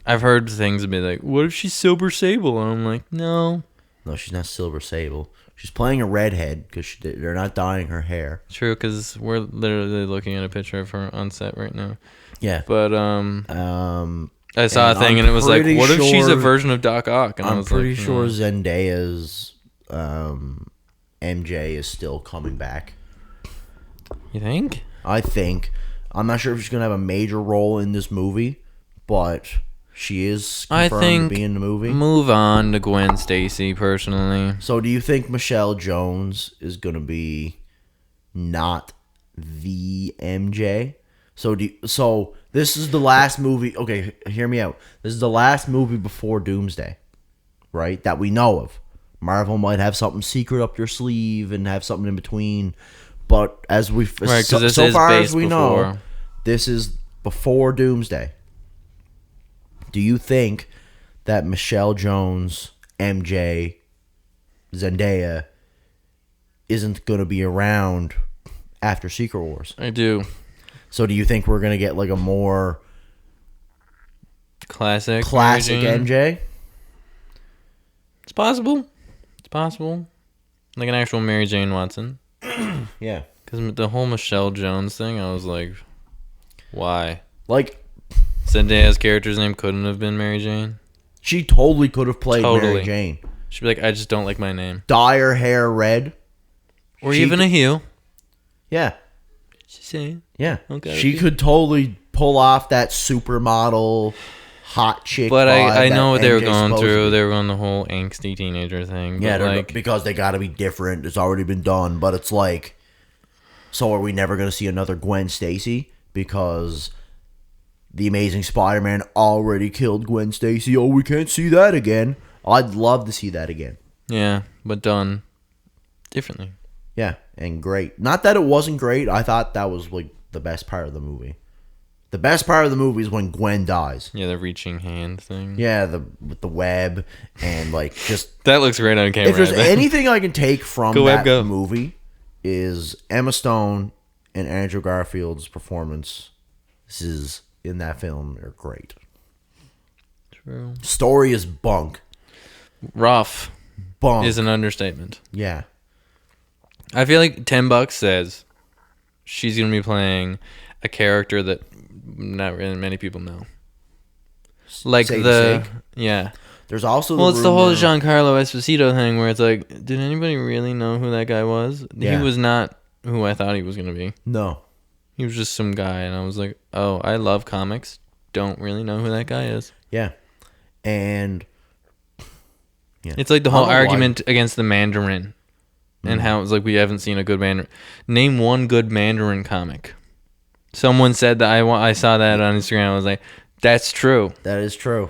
I've heard things be like, "What if she's Silver Sable?" And I'm like, "No." No, she's not Silver Sable. She's playing a redhead because they're not dyeing her hair. True, because we're literally looking at a picture of her on set right now. Yeah. But I saw a and thing I'm and it was like, pretty "What if she's a sure- version of Doc Ock?" And I I'm was pretty like, sure "Hmm." Zendaya's MJ is still coming back. You think? I think. I'm not sure if she's going to have a major role in this movie, but she is I confirmed think to be in the movie. Move on to Gwen Stacy, personally. So do you think Michelle Jones is going to be not the MJ? So this is the last movie. Okay, hear me out. This is the last movie before Doomsday, right? That we know of. Marvel might have something secret up your sleeve and have something in between, but as we Right, 'cause this so is far as based we know, before. this is before Doomsday. Do you think that Michelle Jones, MJ, Zendaya isn't going to be around after Secret Wars? I do. So do you think we're going to get like a more Classic classic Mary Jane. MJ? It's possible. It's possible. Like an actual Mary Jane Watson. Yeah. Because the whole Michelle Jones thing, I was like, why? Like, Zendaya's character's name couldn't have been Mary Jane. she totally could have played Mary Totally. Jane. She'd be like, I just don't like my name. Dye her hair red. Or She even could- a Hugh. Yeah. She's saying. Yeah. Okay. She could totally pull off that supermodel hot chick. But I vibe know that what they were MJ's going supposed to through. be. They were going the whole angsty teenager thing. Yeah, But they're like, because they got to be different. It's already been done, but it's like, so are we never going to see another Gwen Stacy because the Amazing Spider-Man already killed Gwen Stacy? Oh, we can't see that again. I'd love to see that again. yeah, but done differently. Yeah, and great. Not that it wasn't great. I thought that was like the best part of the movie. The best part of the movie is when Gwen dies. Yeah, the reaching hand thing. Yeah, with the web and like just That looks great on camera. if there's I think. anything I can take from Go, that Web, go. movie is Emma Stone and Andrew Garfield's performance. This is in that film are great. True. Story is bunk. Rough Bunk. is an understatement. Yeah. I feel like $10 says she's gonna be playing a character that not really many people know. Like Sadie the Sink. yeah. There's also Well, it's the whole rumor- Giancarlo Esposito thing where it's like, did anybody really know who that guy was? Yeah. He was not who I thought he was gonna be. No. He was just some guy, and I was like, oh, I love comics. Don't really know who that guy is. Yeah. And yeah. It's like the I whole don't know why- argument against the Mandarin, and how it's like we haven't seen a good Mandarin. Name one good Mandarin comic. Someone said that I saw that on Instagram. I was like, that's true. That is true.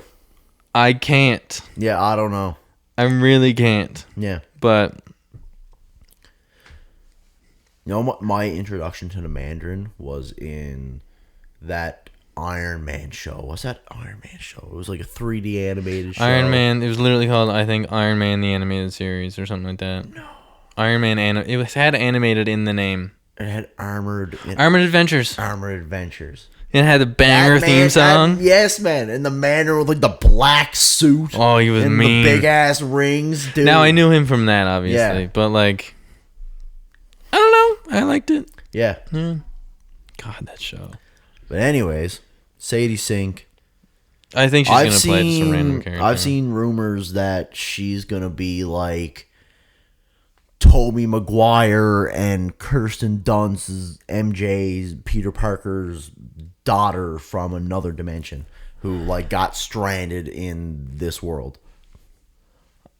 I can't. Yeah, I don't know. I really can't. Yeah. But You know what? My introduction to the Mandarin was in that Iron Man show. What's that Iron Man show? It was like a 3D animated show. Iron Man. It was literally called, I think, Iron Man the Animated Series or something like that. No. Iron Man. It had animated in the name. It had Armored Adventures. Armored Adventures. It had the banger theme song. Yes, man. And the man with like the black suit. Oh, he was and mean. The big ass rings, dude. Now I knew him from that, obviously, Yeah. but like, I don't know. I liked it. Yeah. God, that show. But anyways, Sadie Sink. I think she's gonna play just a random character. I've seen rumors that she's gonna be like Tobey Maguire and Kirsten Dunst's MJ's Peter Parker's daughter from another dimension who like got stranded in this world.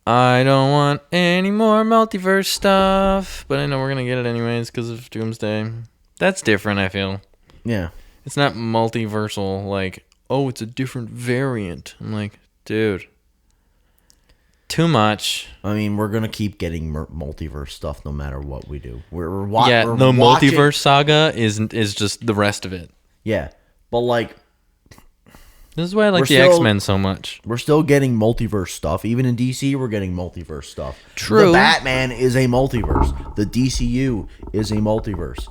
I don't want any more multiverse stuff, but I know we're gonna get it anyways because of Doomsday. That's different, I feel. Yeah. It's not multiversal, like, oh, it's a different variant. I'm like, dude, too much. I mean, we're gonna keep getting multiverse stuff no matter what we do. The we're multiverse saga is just the rest of it. Yeah, but like, this is why I like the X-Men so much. We're still getting multiverse stuff. Even in DC, we're getting multiverse stuff. True. The Batman is a multiverse. The DCU is a multiverse.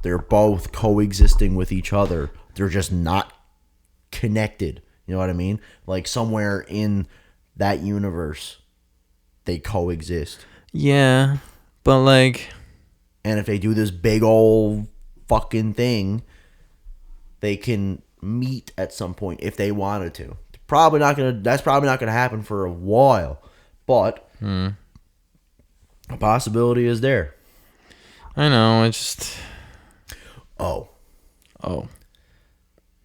They're both coexisting with each other. They're just not connected. You know what I mean? Like somewhere in that universe, they coexist. Yeah, but like, and if they do this big old fucking thing, they can meet at some point if they wanted to. That's probably not gonna happen for a while, but a possibility is there. I know. It's just. Oh.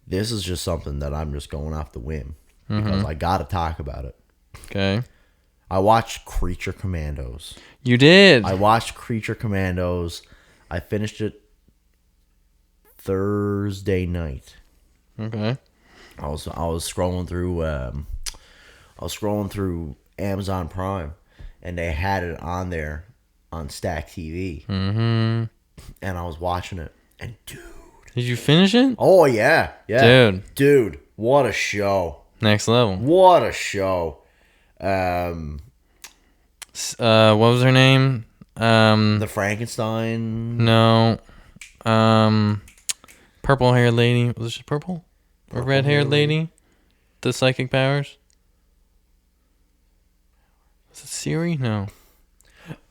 This is just something that I'm just going off the whim because I gotta talk about it. Okay. I watched Creature Commandos. You did. I watched Creature Commandos. I finished it Thursday night. Okay. I was scrolling through Amazon Prime, and they had it on there on Stack TV. Mm-hmm. And I was watching it, and dude. Did you finish it? Oh yeah. Dude, what a show! Next level. What a show! What was her name? The Frankenstein. No. Purple haired lady. Was she purple? Or red haired lady? The psychic powers? Was it Siri? No.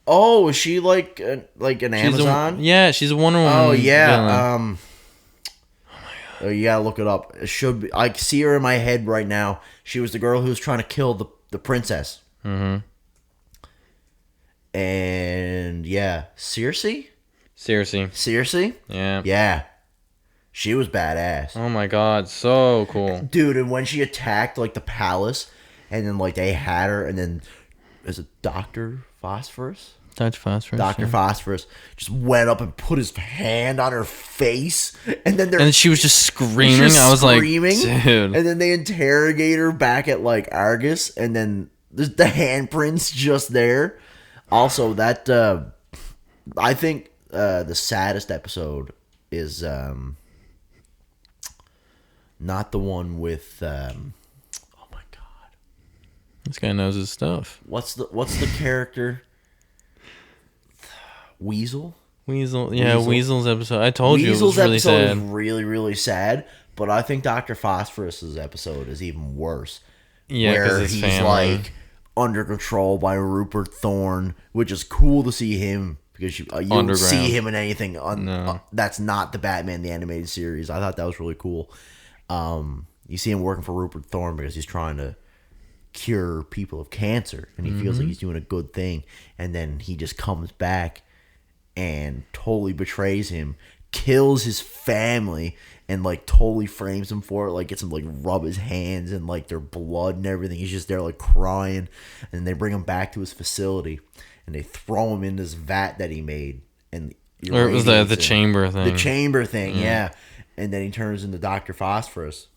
Oh, is she like an Amazon? She's a Wonder Woman. Oh yeah. Villain. Oh, you gotta look it up. It should be. I see her in my head right now. She was the girl who was trying to kill the princess. Mm-hmm. And yeah, Circe. Yeah. Yeah. She was badass. Oh my god, so cool. Dude, and when she attacked like the palace, and then like they had her, and then is it Dr. Phosphorus? Dr. Phosphorus just went up and put his hand on her face, and then she was just screaming. I was like, dude. And then they interrogate her back at like Argus, and then there's the handprints just there. Also, that I think the saddest episode is not the one with oh my god, this guy knows his stuff. What's the character? Weasel, yeah, Weasel's episode. I told you it was really sad. Weasel's episode is really, really sad, but I think Dr. Phosphorus's episode is even worse. Yeah, where he's family. Like under control by Rupert Thorne, which is cool to see him because you don't see him in anything that's not the Batman the Animated Series. I thought that was really cool. You see him working for Rupert Thorne because he's trying to cure people of cancer, and he feels like he's doing a good thing, and then he just comes back and totally betrays him, kills his family, and like totally frames him for it. Like gets him like rub his hands and like their blood and everything. He's just there like crying, and they bring him back to his facility, and they throw him in this vat that he made. And or it was the chamber thing. The chamber thing, yeah. And then he turns into Dr. Phosphorus,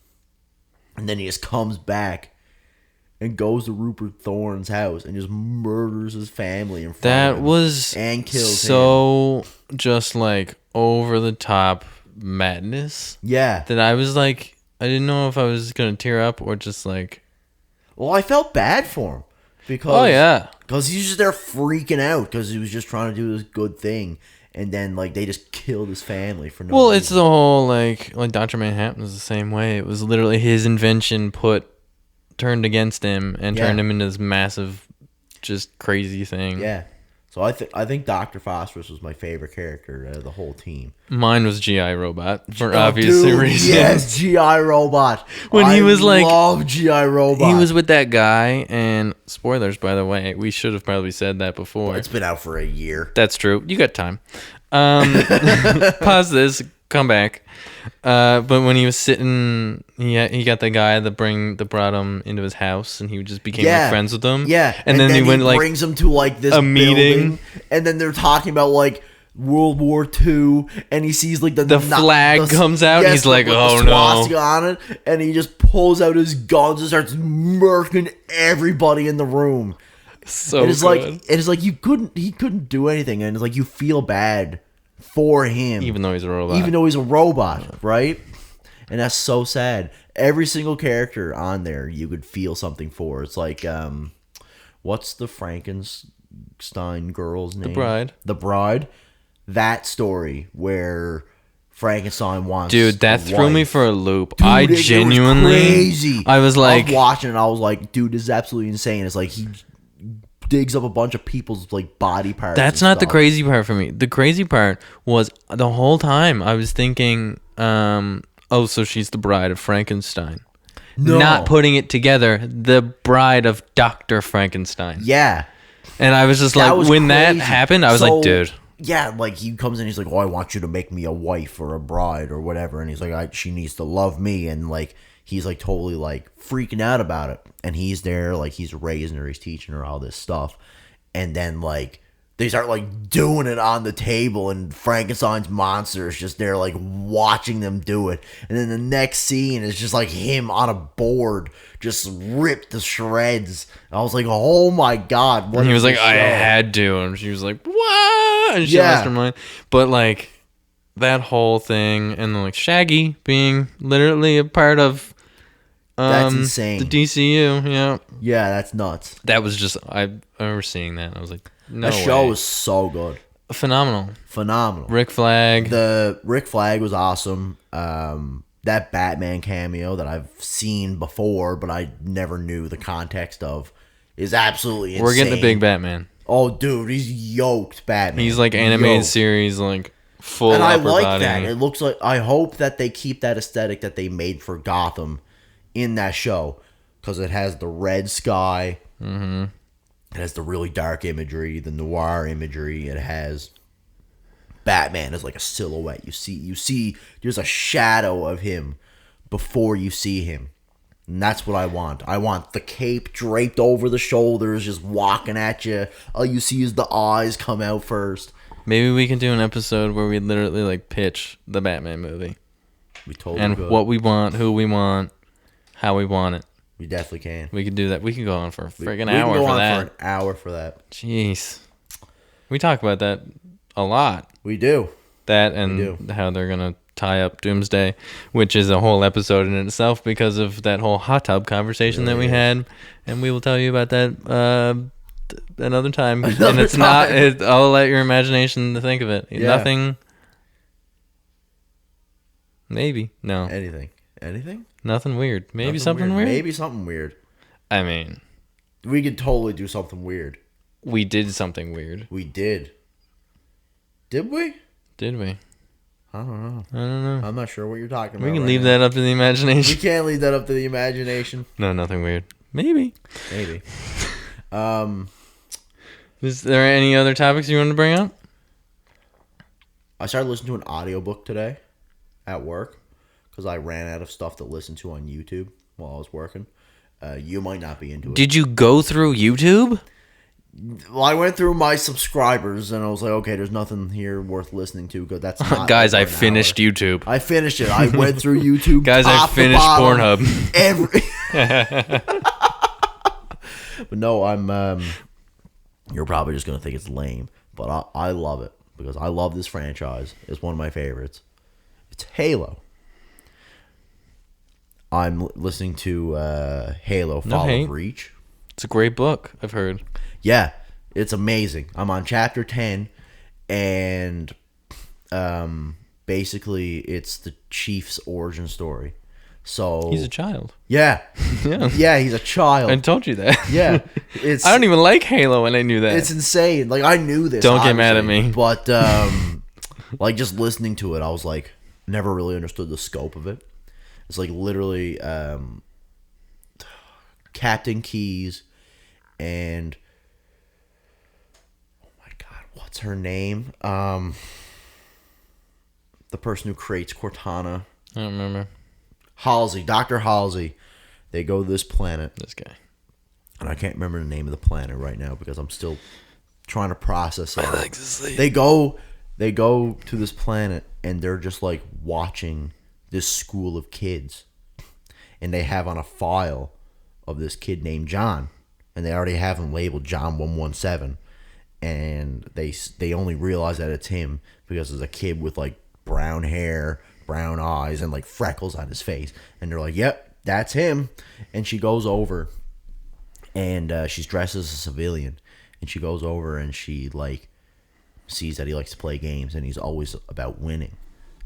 and then he just comes back and goes to Rupert Thorne's house and just murders his family in front of him. That was and kills so him. Just like over the top madness Yeah. that I was like, I didn't know if I was gonna tear up or just like, Well, I felt bad for him because oh yeah, because he's just there freaking out because he was just trying to do this good thing, and then like they just killed his family for no well, reason. it's the whole like Dr. Manhattan was the same way. It was literally his invention turned against him and turned him into this massive, just crazy thing. Yeah. So I think Dr. Phosphorus was my favorite character out of the whole team. Mine was GI Robot for obvious reasons. Yes, GI Robot. When he was like, love GI Robot. he was with that guy, and spoilers, by the way, we should have probably said that before. It's been out for a year. That's true. You got time. Pause this. Come back. But when he was sitting, he got the guy that brought him into his house, and he just became like, friends with him. Yeah, and then he went like brings him to like this a meeting, and then they're talking about like World War II, and he sees like the flag comes out. And he's like, oh no, on it, and he just pulls out his guns and starts murking everybody in the room. So it's like he couldn't do anything, and it's like you feel bad for him, even though he's a robot, right? And that's so sad. Every single character on there you could feel something for. It's like what's the Frankenstein girl's name? The Bride. That story where Frankenstein wants, dude, that threw me for a loop. Dude, I genuinely, it was crazy. I was like, I was watching it, I was like, dude, this is absolutely insane. It's like he digs up a bunch of people's like body parts. That's not the crazy part for me. The crazy part was the whole time I was thinking, oh, so she's the bride of Frankenstein. No. Not putting it together, the bride of Dr. Frankenstein. Yeah. And I was just like, when that happened, I was like, dude. Yeah, like he comes in, he's like, oh, I want you to make me a wife or a bride or whatever. And he's like, she needs to love me. And like, he's like totally like freaking out about it. And he's there, like he's raising her, he's teaching her all this stuff. And then like they start like doing it on the table, and Frankenstein's monster is just there like watching them do it. And then the next scene is just like him on a board, just ripped to shreds. I was like, oh my god. And he was like, I had to. And she was like, what? And she lost her mind. But like that whole thing, and then like Shaggy being literally a part of that's insane. The DCU, yeah. Yeah, that's nuts. That was just, I remember seeing that. And I was like, no that way. show was so good. Phenomenal. Rick Flag. The Rick Flag was awesome. That Batman cameo that I've seen before, but I never knew the context of, is absolutely insane. We're getting a big Batman. Oh, dude, he's yoked Batman. He's like animated series, like full and upper I like body. that. It looks like, I hope that they keep that aesthetic that they made for Gotham in that show, because it has the red sky. Mm-hmm. It has the really dark imagery, the noir imagery. It has Batman as like a silhouette. You see there's a shadow of him before you see him. And that's what I want. I want the cape draped over the shoulders, just walking at you. All you see is the eyes come out first. Maybe we can do an episode where we literally like pitch the Batman movie. We totally and could. What we want, who we want, how we want it. We definitely can. We could do that. We can go on for a friggin' hour for that. For an hour for that. Jeez. We talk about that a lot. We do. That and how they're going to tie up Doomsday, which is a whole episode in itself because of that whole hot tub conversation that we had. And we will tell you about that another time. And it's not, I'll let your imagination think of it. Yeah. Nothing. Maybe. No. Anything? Nothing weird. Maybe something weird. Maybe something weird. I mean, we could totally do something weird. We did something weird. We did. Did we? Did we? I don't know. I'm not sure what you're talking about. We can leave that up to the imagination. We can't leave that up to the imagination. No, nothing weird. Maybe. Is there any other topics you want to bring up? I started listening to an audiobook today at work because I ran out of stuff to listen to on YouTube while I was working. You might not be into it. Did you go through YouTube? Well, I went through my subscribers and I was like, okay, there's nothing here worth listening to because that's not guys, I finished YouTube. I finished it. I went through YouTube. Guys, I finished Pornhub. But no, I'm you're probably just gonna think it's lame, but I love it because I love this franchise. It's one of my favorites. It's Halo. I'm listening to Halo No Fall hate. of Reach. It's a great book, I've heard. Yeah, it's amazing. I'm on chapter 10, and basically it's the Chief's origin story. So He's a child. yeah, Yeah. yeah, he's a child. I told you that. Yeah, it's I don't even like Halo, and I knew that. it's insane. Like I knew this. Don't get mad at obviously, me. But like just listening to it, I was like, never really understood the scope of it. It's like literally Captain Keyes and oh my god, what's her name? The person who creates Cortana, I don't remember Halsey, Dr. Halsey. They go to this planet, this guy. and I can't remember the name of the planet right now because I'm still trying to process it. I like to sleep. They go to this planet, and they're just like watching this school of kids, and they have on a file of this kid named John, and they already have him labeled John 117, and they only realize that it's him because there's a kid with like brown hair, brown eyes, and like freckles on his face, and they're like, yep, that's him. And she goes over, and she's dressed as a civilian, and she goes over and she like sees that he likes to play games, and he's always about winning.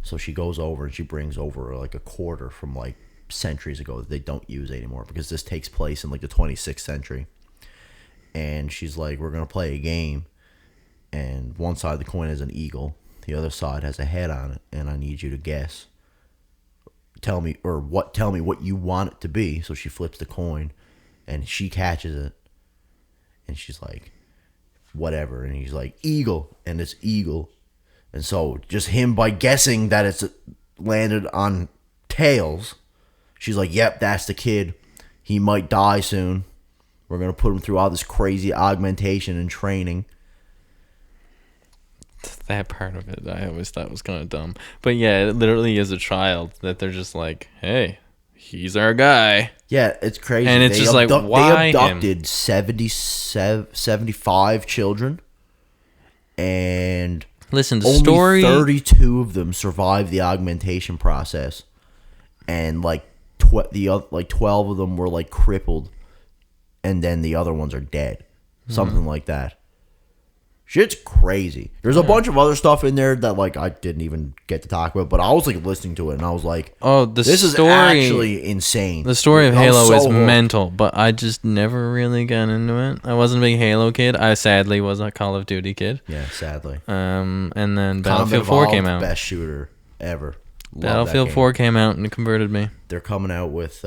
So she goes over and she brings over like a quarter from like centuries ago that they don't use anymore because this takes place in like the 26th century. And she's like, we're going to play a game, and one side of the coin is an eagle, the other side has a head on it, and I need you to guess. Tell me what you want it to be. So she flips the coin, and she catches it, and she's like, whatever, and he's like, eagle, and it's eagle. And so just him by guessing that it's landed on tails, she's like, yep, that's the kid. He might die soon. We're going to put him through all this crazy augmentation and training. That part of it I always thought was kind of dumb. But yeah, it literally is a child that they're just like, hey, he's our guy. Yeah, it's crazy. And it's just like, why they abducted 75 children, and Listen, the only story 32 of them survived the augmentation process, and like 12 of them were like crippled, and then the other ones are dead, something like that. Shit's crazy. There's a bunch of other stuff in there that like I didn't even get to talk about, but I was like listening to it and I was like, oh, this is actually insane. The story of I was Halo so is hooked. mental, but I just never really got into it. I wasn't a big Halo kid. I sadly was a Call of Duty kid. Yeah, sadly. And then Combat Battlefield 4 came Evolved, out. best shooter ever. Love that Battlefield game. 4 came out and it converted me. They're coming out with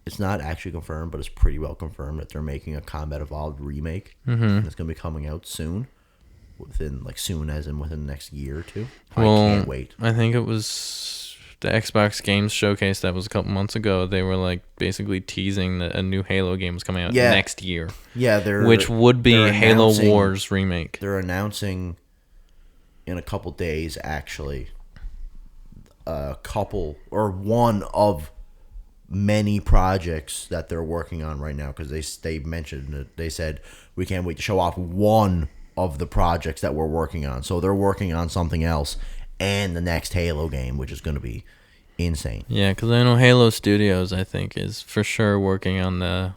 it's not actually confirmed, but it's pretty well confirmed that they're making a Combat Evolved remake. Mm-hmm. It's going to be coming out soon. Within the next year or two. Well, I can't wait. I think it was the Xbox Games Showcase that was a couple months ago. They were like basically teasing that a new Halo game was coming out next year. Yeah, which would be Halo Wars remake. They're announcing in a couple days, actually, one of many projects that they're working on right now, because they mentioned it. They said we can't wait to show off one of the projects that we're working on. So they're working on something else and the next Halo game, which is going to be insane. Yeah, because I know Halo Studios, I think, is for sure working on the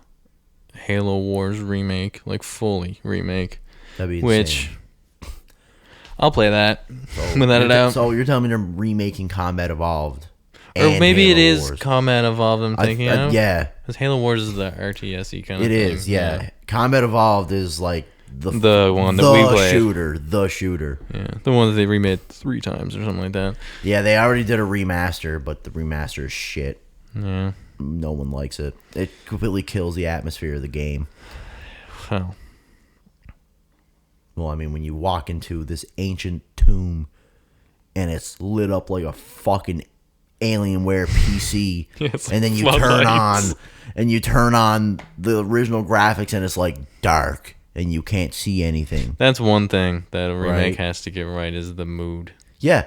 Halo Wars remake, like fully remake. That'd be which insane. I'll play that So without a doubt. So you're telling me they're remaking Combat Evolved? Or maybe Halo it is Wars. Combat Evolved I'm thinking of. Yeah. Because Halo Wars is the RTS-y kind of It thing. is, yeah. Combat Evolved is like the one that we played. The shooter. Yeah, the one that they remade 3 times or something like that. Yeah, they already did a remaster, but the remaster is shit. Yeah. No one likes it. It completely kills the atmosphere of the game. Well, Well, I mean, when you walk into this ancient tomb and it's lit up like a fucking Alienware PC, Yes, and then you floodlights. turn on the original graphics and it's like dark and you can't see anything. that's one thing that a remake Right. has to get right is the mood. Yeah.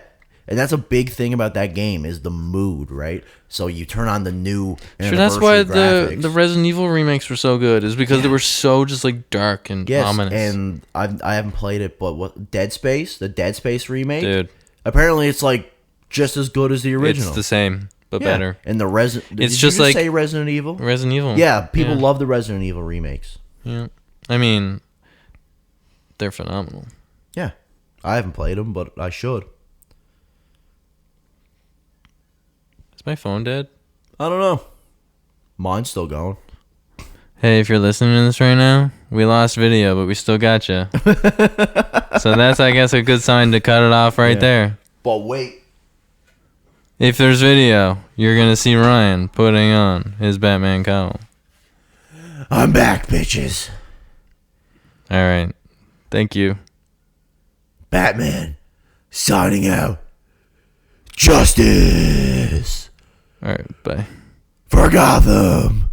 And that's a big thing about that game is the mood, right? So you turn on the new Sure, that's why anniversary graphics. the Resident Evil remakes were so good, is because they were so just like dark and Yes, ominous. and I haven't played it, but what the Dead Space remake? Dude, Apparently it's like just as good as the original. It's the same, but better. And the Resident. It's Did just you like say Resident Evil. Resident Evil. Yeah, people love the Resident Evil remakes. Yeah, I mean, they're phenomenal. Yeah, I haven't played them, but I should. Is my phone dead? I don't know. Mine's still going. Hey, if you're listening to this right now, we lost video, but we still got you. So that's, I guess, a good sign to cut it off right there. But wait. If there's video, you're going to see Ryan putting on his Batman cowl. I'm back, bitches. All right. Thank you. Batman. Signing out. Justice. All right. Bye. For Gotham.